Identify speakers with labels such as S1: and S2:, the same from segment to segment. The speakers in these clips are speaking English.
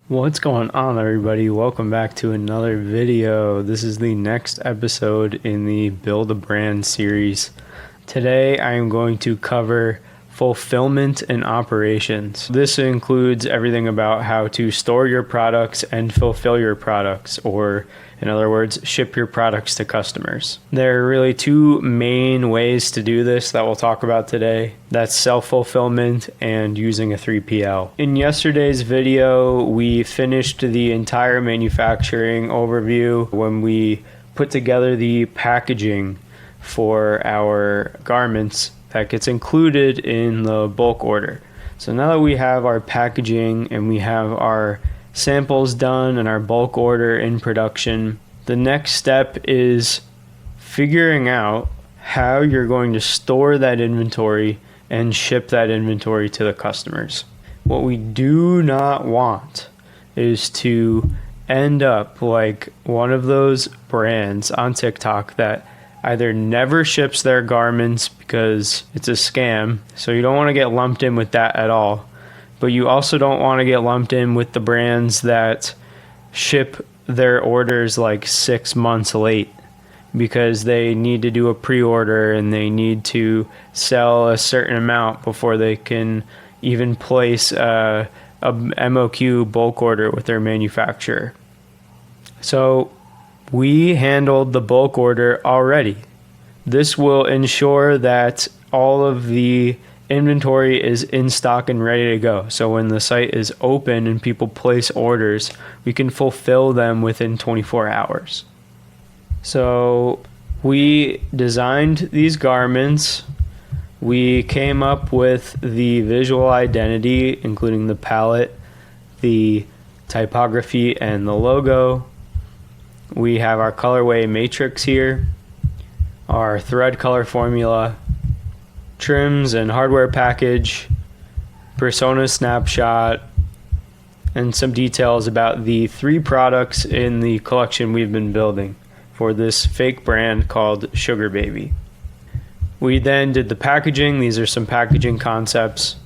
S1: What's going on, everybody? Welcome back to another video. This is the next episode in the Build a Brand series. Today I am going to cover fulfillment and operations. This includes everything about how to store your products and fulfill your products, or in other words, ship your products to customers. There are really two main ways to do this that we'll talk about today. That's self-fulfillment and using a 3PL. In yesterday's video, we finished the entire manufacturing overview when we put together the packaging for our garments that gets included in the bulk order. So now that we have our packaging and we have our samples done and our bulk order in production, the next step is figuring out how you're going to store that inventory and ship that inventory to the customers. What we do not want is to end up like one of those brands on TikTok that either never ships their garments because it's a scam, so you don't want to get lumped in with that at all. But you also don't want to get lumped in with the brands that ship their orders like 6 months late because they need to do a pre-order and they need to sell a certain amount before they can even place a MOQ bulk order with their manufacturer. So we handled the bulk order already. This will ensure that all of the inventory is in stock and ready to go. So when the site is open and people place orders, we can fulfill them within 24 hours. So we designed these garments. We came up with the visual identity, including the palette, the typography, and the logo. We have our colorway matrix here, our thread color formula, trims and hardware package, persona snapshot, and some details about the 3 products in the collection we've been building for this fake brand called Sugar Baby. We then did the packaging. These are some packaging concepts.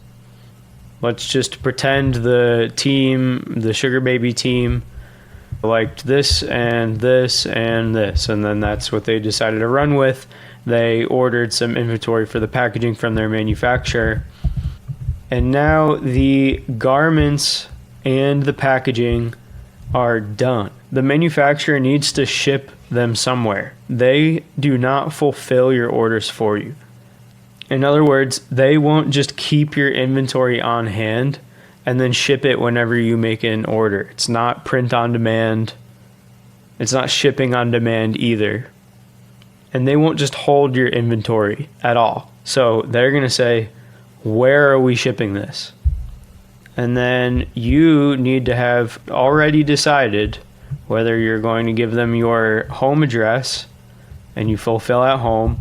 S1: Let's just pretend the team, the Sugar Baby team, liked this and this and this, and then that's what they decided to run with. They ordered some inventory for the packaging from their manufacturer, and now the garments and the packaging are done. The manufacturer needs to ship them somewhere. They do not fulfill your orders for you. In other words, they won't just keep your inventory on hand and then ship it whenever you make an order. It's not print on demand. It's not shipping on demand either. And they won't just hold your inventory at all. So they're going to say, where are we shipping this? And then you need to have already decided whether you're going to give them your home address and you fulfill at home,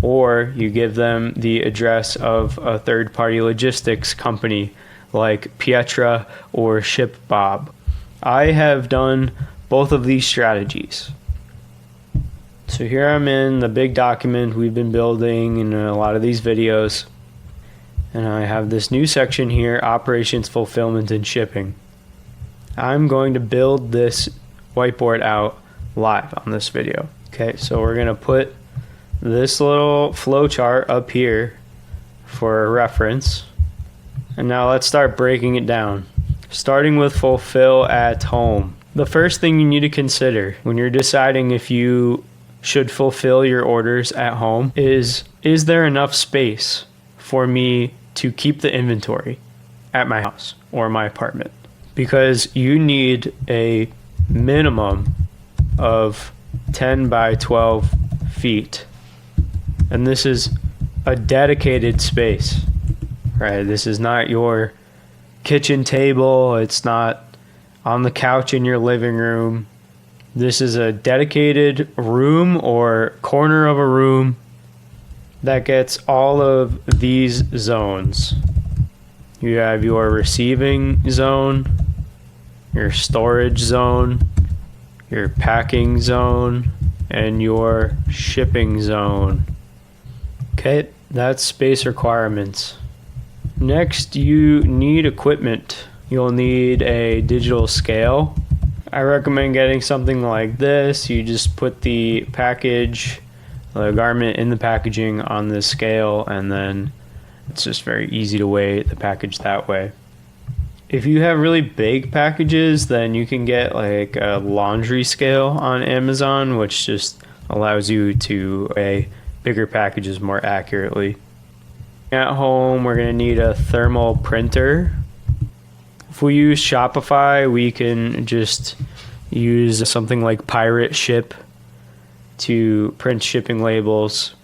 S1: or you give them the address of a third-party logistics company like Pietra or ShipBob. I have done both of these strategies. So here I'm in the big document we've been building in a lot of these videos, and I have this new section here, operations, fulfillment, and shipping. I'm going to build this whiteboard out live on this video. Okay, so we're going to put this little flow chart up here for reference. And now let's start breaking it down, starting with fulfill at home. The first thing you need to consider when you're deciding if you should fulfill your orders at home is there enough space for me to keep the inventory at my house or my apartment? Because you need a minimum of 10 by 12 feet. And this is a dedicated space. Right, this is not your kitchen table. It's not on the couch in your living room. This is a dedicated room or corner of a room that gets all of these zones. You have your receiving zone, your storage zone, your packing zone, and your shipping zone. Okay, that's space requirements. Next, you need equipment. You'll need a digital scale. I recommend getting something like this. You just put the garment in the packaging on the scale, and then it's just very easy to weigh the package that way. If you have really big packages, then you can get like a laundry scale on Amazon, which just allows you to weigh bigger packages more accurately. At home, we're going to need a thermal printer. If we use Shopify, we can just use something like Pirate Ship to print shipping labels.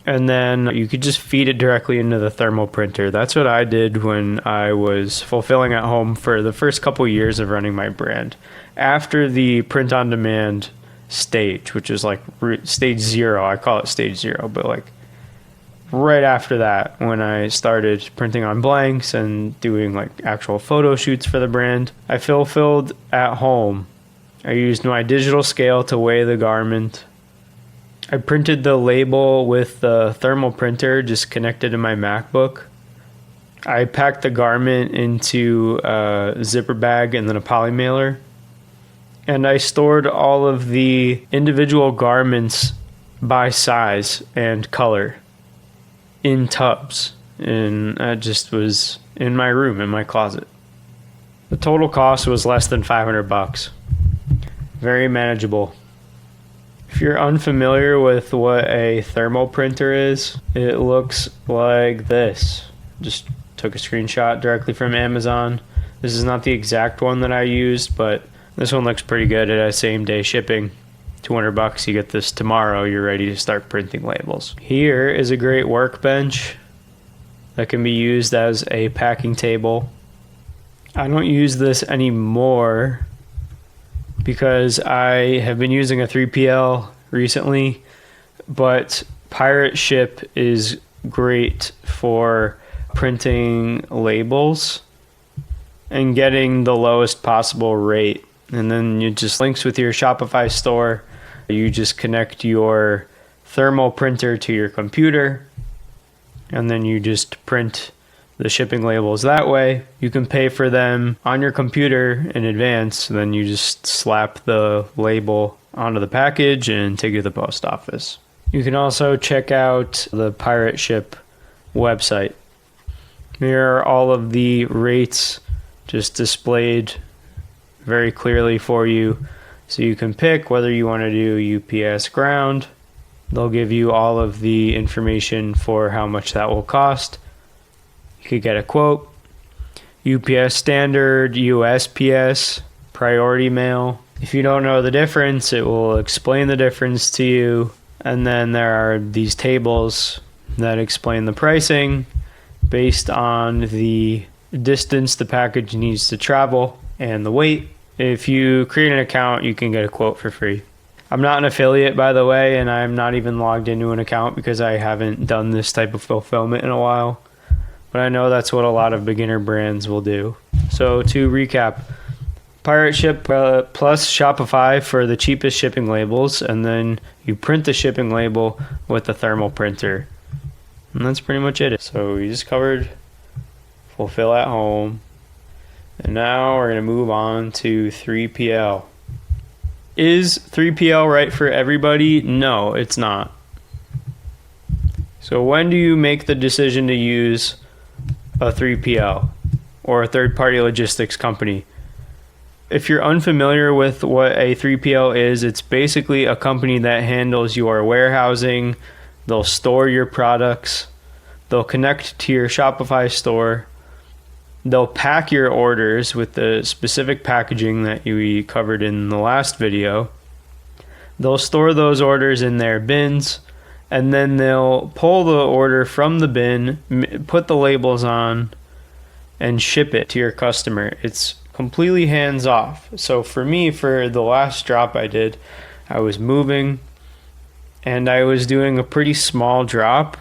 S1: And then you could just feed it directly into the thermal printer. That's what I did when I was fulfilling at home for the first couple years of running my brand. After the print on demand stage, which is like stage 0, I call it stage 0, but like right after that, when I started printing on blanks and doing like actual photo shoots for the brand, I fulfilled at home. I used my digital scale to weigh the garment. I printed the label with the thermal printer just connected to my MacBook. I packed the garment into a zipper bag and then a poly mailer. And I stored all of the individual garments by size and color in tubs. And that just was in my room, in my closet. The total cost was less than $500. Very manageable. If you're unfamiliar with what a thermal printer is, it looks like this. Just took a screenshot directly from Amazon. This is not the exact one that I used, but this one looks pretty good. It has same day shipping. $200, you get this tomorrow, you're ready to start printing labels. Here is a great workbench that can be used as a packing table. I don't use this anymore because I have been using a 3PL recently, but Pirate Ship is great for printing labels and getting the lowest possible rate. And then it just links with your Shopify store. You just connect your thermal printer to your computer, and then you just print the shipping labels that way. You can pay for them on your computer in advance, and then you just slap the label onto the package and take it to the post office. You can also check out the Pirate Ship website. Here are all of the rates just displayed very clearly for you, so you can pick whether you want to do UPS ground. They'll give you all of the information for how much that will cost. You could get a quote. UPS standard, USPS, priority mail. If you don't know the difference, it will explain the difference to you. And then there are these tables that explain the pricing based on the distance the package needs to travel and the weight. If you create an account, you can get a quote for free. I'm not an affiliate, by the way, and I'm not even logged into an account because I haven't done this type of fulfillment in a while. But I know that's what a lot of beginner brands will do. So to recap, Pirate Ship plus Shopify for the cheapest shipping labels, and then you print the shipping label with the thermal printer. And that's pretty much it. So we just covered fulfill at home. And now we're going to move on to 3PL. Is 3PL right for everybody? No, it's not. So when do you make the decision to use a 3PL or a third-party logistics company? If you're unfamiliar with what a 3PL is, it's basically a company that handles your warehousing. They'll store your products. They'll connect to your Shopify store. They'll pack your orders with the specific packaging that we covered in the last video. They'll store those orders in their bins, and then they'll pull the order from the bin, put the labels on, and ship it to your customer. It's completely hands off. So for me, for the last drop I did, I was moving and I was doing a pretty small drop.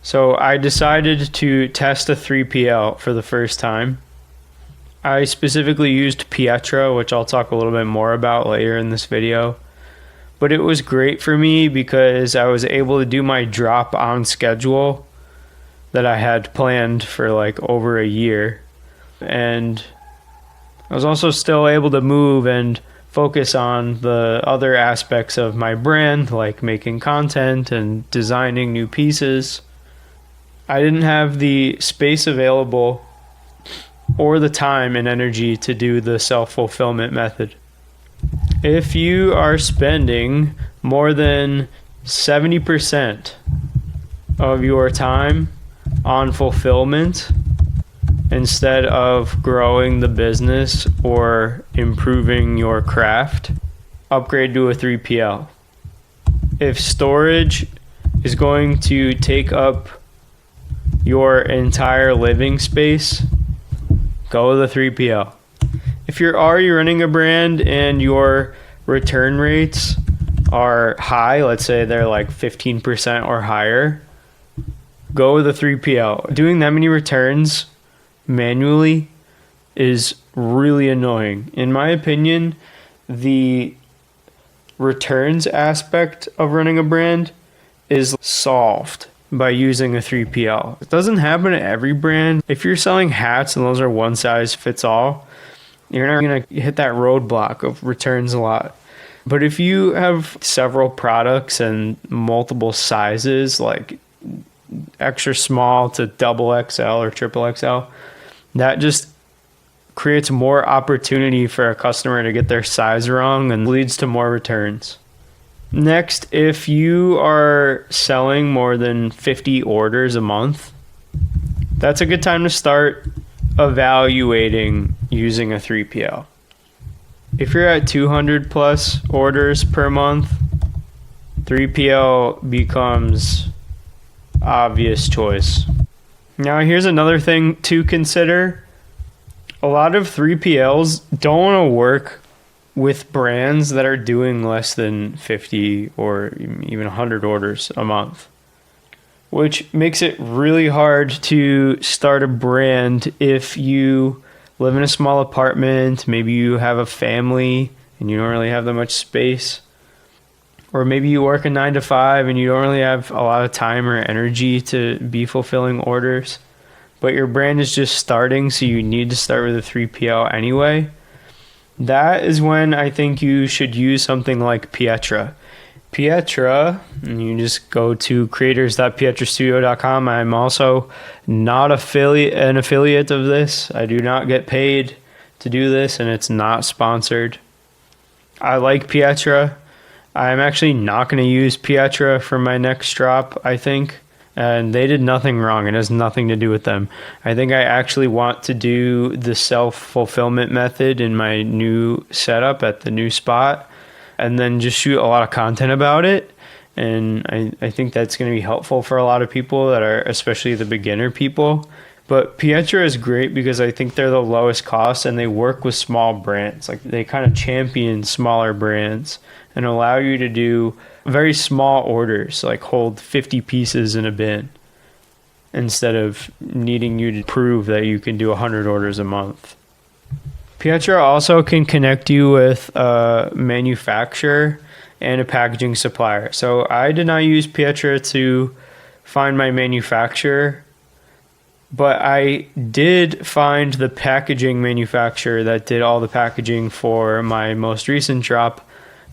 S1: So I decided to test a 3PL for the first time. I specifically used Pietro, which I'll talk a little bit more about later in this video. But it was great for me because I was able to do my drop on schedule that I had planned for like over a year. and I was also still able to move and focus on the other aspects of my brand, like making content and designing new pieces. I didn't have the space available or the time and energy to do the self-fulfillment method. If you are spending more than 70% of your time on fulfillment instead of growing the business or improving your craft, upgrade to a 3PL. If storage is going to take up your entire living space, go with a 3PL. If you're already running a brand and your return rates are high, let's say they're like 15% or higher, go with a 3PL. Doing that many returns manually is really annoying. In my opinion, the returns aspect of running a brand is solved by using a 3PL. It doesn't happen at every brand. If you're selling hats and those are one size fits all, you're not going to hit that roadblock of returns a lot. But if you have several products and multiple sizes, like extra small to double XL or triple XL, that just creates more opportunity for a customer to get their size wrong and leads to more returns. Next, if you are selling more than 50 orders a month, that's a good time to start evaluating using a 3PL. If you're at 200 plus orders per month, 3PL becomes obvious choice. Now, here's another thing to consider. A lot of 3PLs don't want to work with brands that are doing less than 50 or even 100 orders a month, which makes it really hard to start a brand if you live in a small apartment, maybe you have a family and you don't really have that much space, or maybe you work a 9 to 5 and you don't really have a lot of time or energy to be fulfilling orders, but your brand is just starting, so you need to start with a 3PL anyway. That is when I think you should use something like Pietra. Pietra, and you just go to creators.pietrastudio.com. I'm also not an affiliate of this. I do not get paid to do this, and it's not sponsored. I like Pietra. I'm actually not going to use Pietra for my next drop, I think. And they did nothing wrong. It has nothing to do with them. I think I actually want to do the self-fulfillment method in my new setup at the new spot, and then just shoot a lot of content about it. And I think that's going to be helpful for a lot of people that are, especially the beginner people. But Pietra is great because I think they're the lowest cost and they work with small brands. Like, they kind of champion smaller brands and allow you to do very small orders, like hold 50 pieces in a bin, instead of needing you to prove that you can do 100 orders a month. Pietra also can connect you with a manufacturer and a packaging supplier. So I did not use Pietra to find my manufacturer, but I did find the packaging manufacturer that did all the packaging for my most recent drop.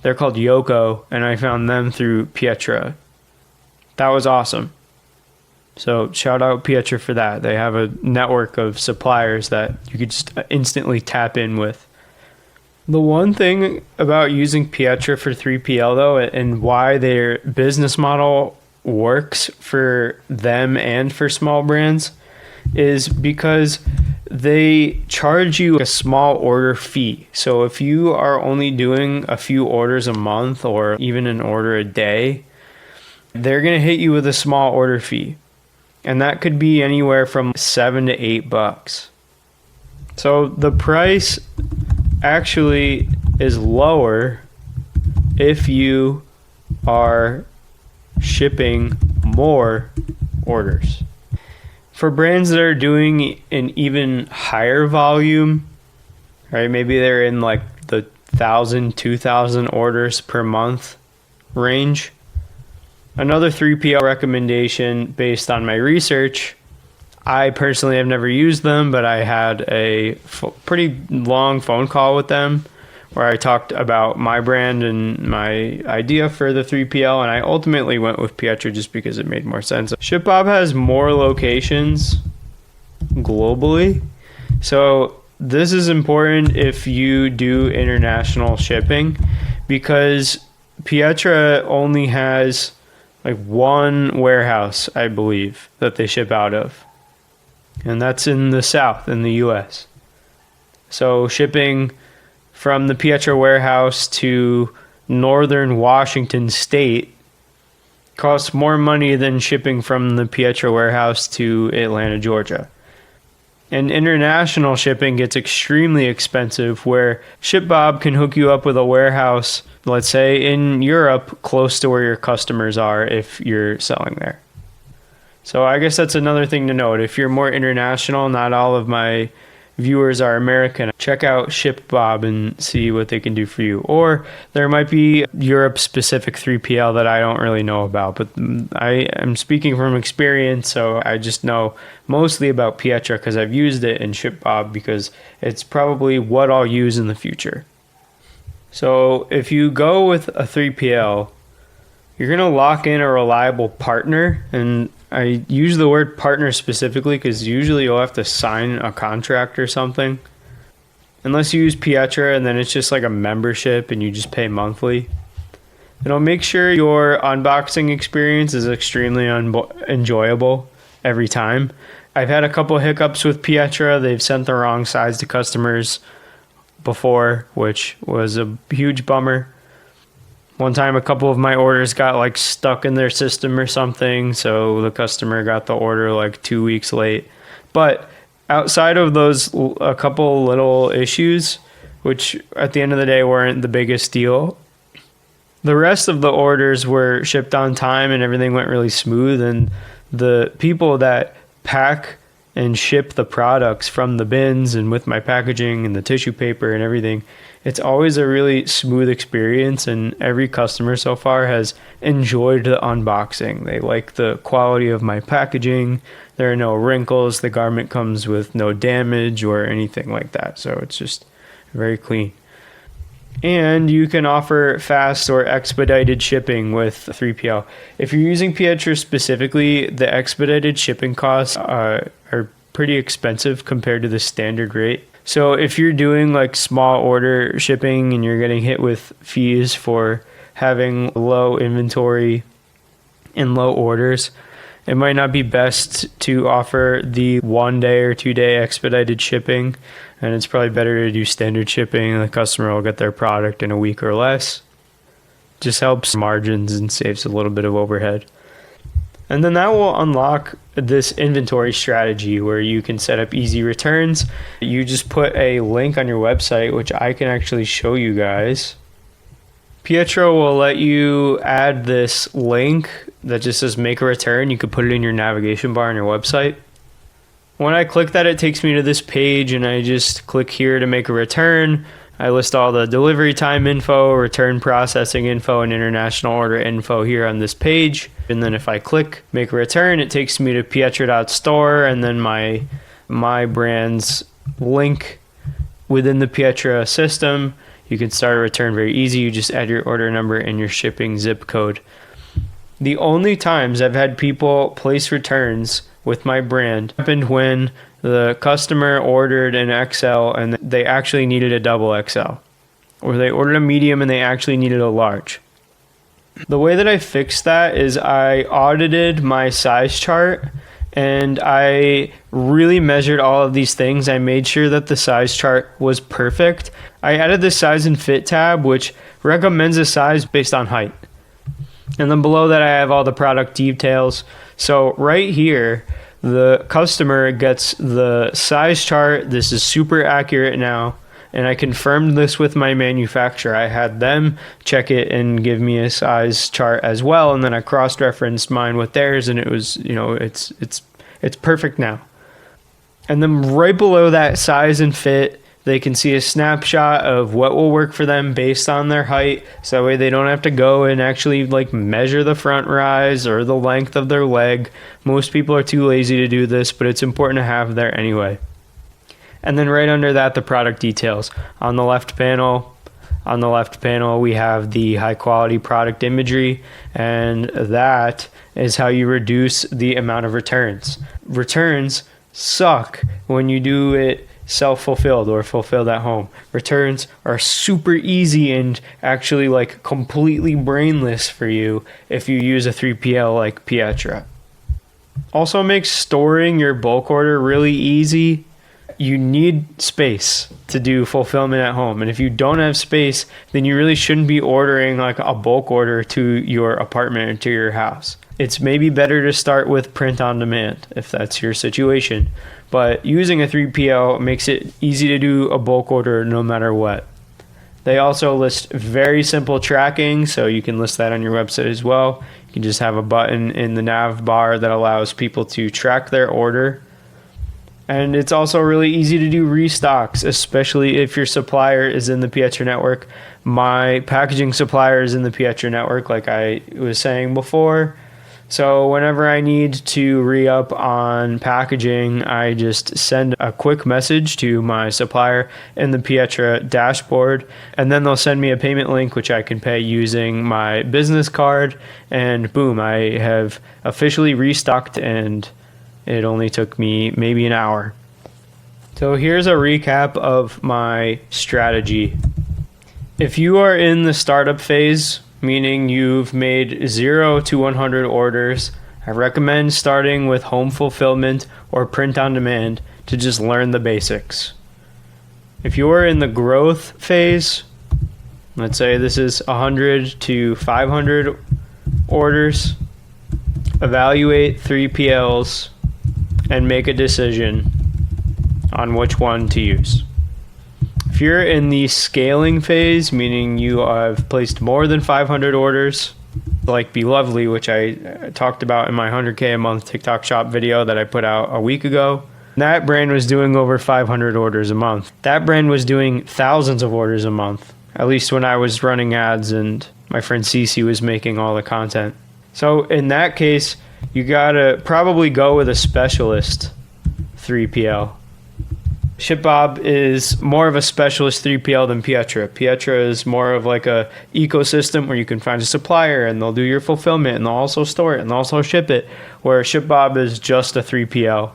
S1: They're called Yoko, and I found them through Pietra. That was awesome. So shout out Pietra for that. They have a network of suppliers that you could just instantly tap in with. The one thing about using Pietra for 3PL though, and why their business model works for them and for small brands, is because they charge you a small order fee. So if you are only doing a few orders a month or even an order a day, they're going to hit you with a small order fee. And that could be anywhere from $7 to $8. So the price actually is lower if you are shipping more orders. For brands that are doing an even higher volume, right? Maybe they're in like the 1,000, 2,000 orders per month range. Another 3PL recommendation based on my research, I personally have never used them, but I had a pretty long phone call with them where I talked about my brand and my idea for the 3PL, and I ultimately went with Pietra just because it made more sense. ShipBob has more locations globally, so this is important if you do international shipping, because Pietra only has like one warehouse, I believe, that they ship out of, and that's in the South in the US. So shipping from the Pietra warehouse to northern Washington state costs more money than shipping from the Pietra warehouse to Atlanta, Georgia. And international shipping gets extremely expensive, where ShipBob can hook you up with a warehouse, let's say in Europe, close to where your customers are if you're selling there. So I guess that's another thing to note. If you're more international, not all of my viewers are American, check out ShipBob and see what they can do for you. Or there might be Europe specific 3PL that I don't really know about, but I am speaking from experience, so I just know mostly about Pietra because I've used it in ShipBob because it's probably what I'll use in the future. So if you go with a 3PL, you're going to lock in a reliable partner, and I use the word partner specifically because usually you'll have to sign a contract or something. Unless you use Pietra and then it's just like a membership and you just pay monthly. It'll make sure your unboxing experience is extremely enjoyable every time. I've had a couple hiccups with Pietra. They've sent the wrong size to customers before, which was a huge bummer. One time a couple of my orders got like stuck in their system or something, so the customer got the order like 2 weeks late. But outside of those a couple little issues, which at the end of the day weren't the biggest deal, the rest of the orders were shipped on time and everything went really smooth, and the people that pack and ship the products from the bins and with my packaging and the tissue paper and everything, it's always a really smooth experience, and every customer so far has enjoyed the unboxing. They like the quality of my packaging. There are no wrinkles. The garment comes with no damage or anything like that, so it's just very clean. And you can offer fast or expedited shipping with 3PL. If you're using Pietra specifically, the expedited shipping costs are pretty expensive compared to the standard rate. So if you're doing like small order shipping and you're getting hit with fees for having low inventory and low orders, it might not be best to offer the 1 day or 2 day expedited shipping, and it's probably better to do standard shipping and the customer will get their product in a week or less. Just helps margins and saves a little bit of overhead. And then that will unlock this inventory strategy where you can set up easy returns. You just put a link on your website, which I can actually show you guys. Pietra will let you add this link that just says make a return. You could put it in your navigation bar on your website. When I click that, it takes me to this page, and I just click here to make a return. I list all the delivery time info, return processing info, and international order info here on this page. And then if I click make a return, it takes me to Pietra.store and then my brand's link within the Pietra system. You can start a return very easy. You just add your order number and your shipping zip code. The only times I've had people place returns with my brand happened when the customer ordered an XL and they actually needed a double XL, or they ordered a medium and they actually needed a large. The way that I fixed that is I audited my size chart and I really measured all of these things. I made sure that the size chart was perfect. I added the size and fit tab, which recommends a size based on height. And then below that, I have all the product details. So right here, the customer gets the size chart. This is super accurate now. And I confirmed this with my manufacturer. I had them check it and give me a size chart as well. And then I cross-referenced mine with theirs, and it was, it's perfect now. And then right below that size and fit, They can see a snapshot of what will work for them based on their height. So that way they don't have to go and actually like measure the front rise or the length of their leg. Most people are too lazy to do this, but it's important to have there anyway. And then right under that, the product details. On the left panel, we have the high quality product imagery, and that is how you reduce the amount of returns. Returns suck when you do it self-fulfilled or fulfilled at home. Returns are super easy and actually like completely brainless for you if you use a 3PL like Pietra. Also makes storing your bulk order really easy. You need space to do fulfillment at home. And if you don't have space, then you really shouldn't be ordering like a bulk order to your apartment or to your house. It's maybe better to start with print on demand if that's your situation. But using a 3PL makes it easy to do a bulk order no matter what. They also list very simple tracking, so you can list that on your website as well. You can just have a button in the nav bar that allows people to track their order. And it's also really easy to do restocks, especially if your supplier is in the Pietra network. My packaging supplier is in the Pietra network, like I was saying before. So whenever I need to re-up on packaging, I just send a quick message to my supplier in the Pietra dashboard, and then they'll send me a payment link, which I can pay using my business card, and boom, I have officially restocked, and it only took me maybe an hour. So here's a recap of my strategy. If you are in the startup phase, meaning you've made 0 to 100 orders, I recommend starting with home fulfillment or print on demand to just learn the basics. If you are in the growth phase, let's say this is 100 to 500 orders, evaluate 3PLs and make a decision on which one to use. If you're in the scaling phase, meaning you have placed more than 500 orders, like Be Lovely, which I talked about in my 100K a month TikTok shop video that I put out a week ago, that brand was doing over 500 orders a month. That brand was doing thousands of orders a month, at least when I was running ads and my friend Cece was making all the content. So in that case, you gotta probably go with a specialist 3PL. ShipBob is more of a specialist 3PL than Pietra. Pietra is more of like a ecosystem where you can find a supplier and they'll do your fulfillment and they'll also store it and they'll also ship it, where ShipBob is just a 3PL.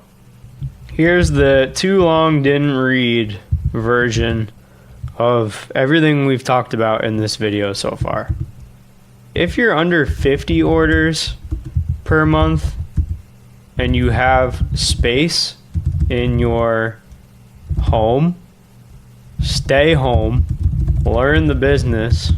S1: Here's the too long didn't read version of everything we've talked about in this video so far. If you're under 50 orders per month and you have space in your home, stay home, learn the business,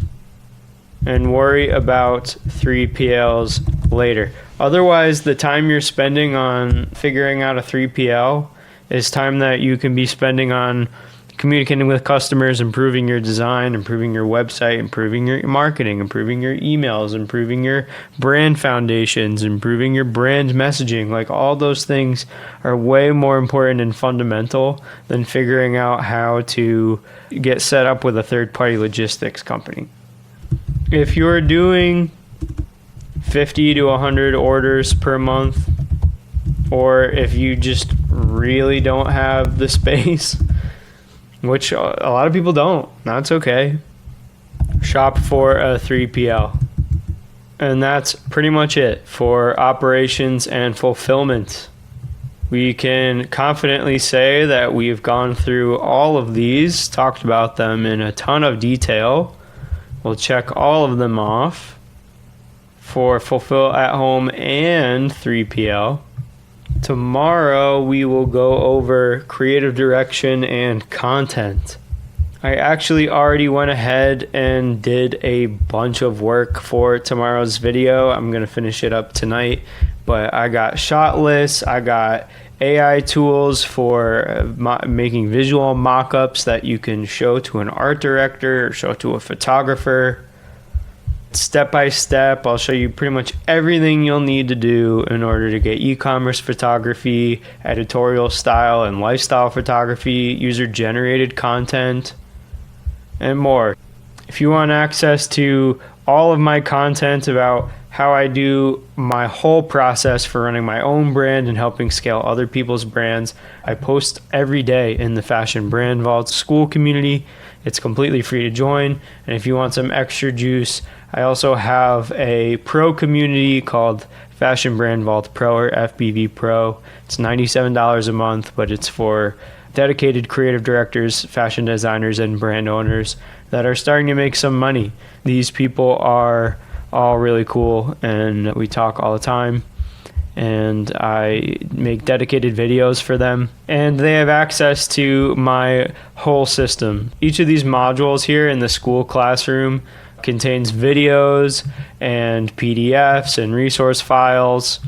S1: and worry about 3PLs later. Otherwise, the time you're spending on figuring out a 3PL is time that you can be spending on communicating with customers, improving your design, improving your website, improving your marketing, improving your emails, improving your brand foundations, improving your brand messaging. Like, all those things are way more important and fundamental than figuring out how to get set up with a third-party logistics company. If you're doing 50 to 100 orders per month, or if you just really don't have the space, which a lot of people don't, that's okay, shop for a 3PL. And that's pretty much it for operations and fulfillment. We can confidently say that we've gone through all of these, talked about them in a ton of detail. We'll check all of them off for Fulfill at Home and 3PL. Tomorrow we will go over creative direction and content. I actually already went ahead and did a bunch of work for tomorrow's video. I'm going to finish it up tonight, but I got shot lists, I got AI tools for making visual mock-ups that you can show to an art director or show to a photographer. Step by step, I'll show you pretty much everything you'll need to do in order to get e-commerce photography, editorial style and lifestyle photography, user-generated content, and more. If you want access to all of my content about how I do my whole process for running my own brand and helping scale other people's brands, I post every day in the Fashion Brand Vault Skool community. It's completely free to join. And if you want some extra juice, I also have a pro community called Fashion Brand Vault Pro, or FBV Pro. It's $97 a month, but it's for dedicated creative directors, fashion designers, and brand owners that are starting to make some money. These people are all really cool, and we talk all the time, and I make dedicated videos for them, and they have access to my whole system. Each of these modules here in the Skool classroom contains videos and PDFs and resource files,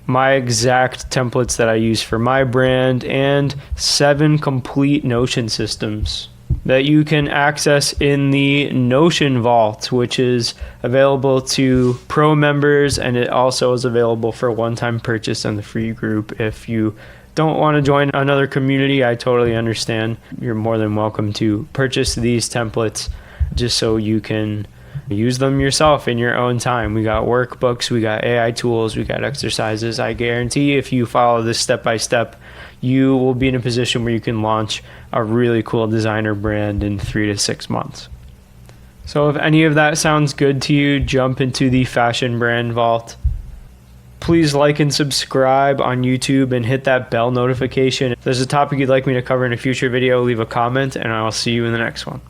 S1: my exact templates that I use for my brand, and 7 complete Notion systems that you can access in the Notion Vault, which is available to pro members, and it also is available for one-time purchase in the free group. If you don't want to join another community, I totally understand. You're more than welcome to purchase these templates just so you can use them yourself in your own time. We got workbooks, we got AI tools, we got exercises. I guarantee if you follow this step by step, you will be in a position where you can launch a really cool designer brand in 3 to 6 months. So if any of that sounds good to you, jump into the Fashion Brand Vault. Please like and subscribe on YouTube and hit that bell notification. If there's a topic you'd like me to cover in a future video, leave a comment, and I'll see you in the next one.